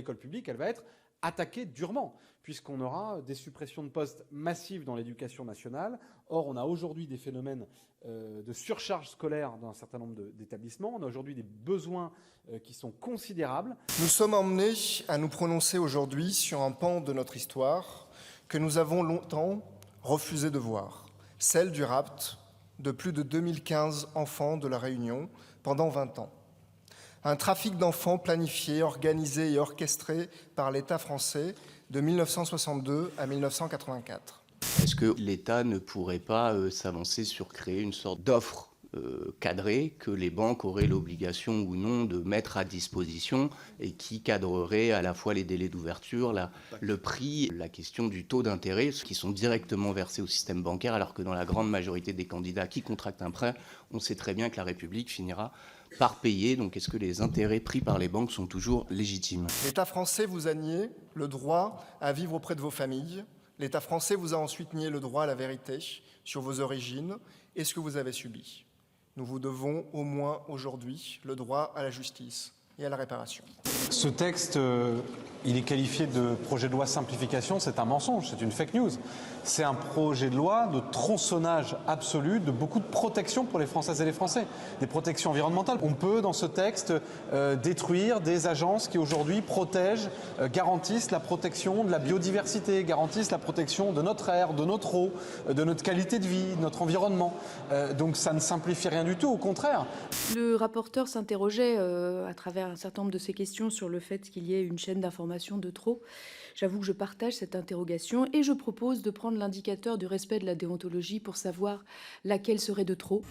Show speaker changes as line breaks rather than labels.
l'école publique, elle va être attaquée durement, puisqu'on aura des suppressions de postes massives dans l'éducation nationale. Or, on a aujourd'hui des phénomènes de surcharge scolaire dans un certain nombre d'établissements. On a aujourd'hui des besoins qui sont considérables.
Nous sommes emmenés à nous prononcer aujourd'hui sur un pan de notre histoire que nous avons longtemps refusé de voir, celle du rapt de plus de 2015 enfants de la Réunion pendant 20 ans. Un trafic d'enfants planifié, organisé et orchestré par l'État français de 1962 à 1984.
Est-ce que l'État ne pourrait pas s'avancer sur créer une sorte d'offre cadrée que les banques auraient l'obligation ou non de mettre à disposition et qui cadrerait à la fois les délais d'ouverture, le prix, la question du taux d'intérêt, qui sont directement versés au système bancaire, alors que dans la grande majorité des candidats qui contractent un prêt, on sait très bien que la République finira par payer. Donc est-ce que les intérêts pris par les banques sont toujours légitimes?
L'État français vous a nié le droit à vivre auprès de vos familles. L'État français vous a ensuite nié le droit à la vérité sur vos origines et ce que vous avez subi. Nous vous devons au moins aujourd'hui le droit à la justice et à la réparation.
Ce texte, il est qualifié de projet de loi simplification, c'est un mensonge, c'est une fake news. C'est un projet de loi de tronçonnage absolu de beaucoup de protections pour les Françaises et les Français, des protections environnementales. On peut, dans ce texte, détruire des agences qui aujourd'hui protègent, garantissent la protection de la biodiversité, garantissent la protection de notre air, de notre eau, de notre qualité de vie, de notre environnement. Donc ça ne simplifie rien du tout, au contraire.
Le rapporteur s'interrogeait à travers un certain nombre de ses questions sur le fait qu'il y ait une chaîne d'information de trop. J'avoue que je partage cette interrogation et je propose de prendre l'indicateur du respect de la déontologie pour savoir laquelle serait de trop.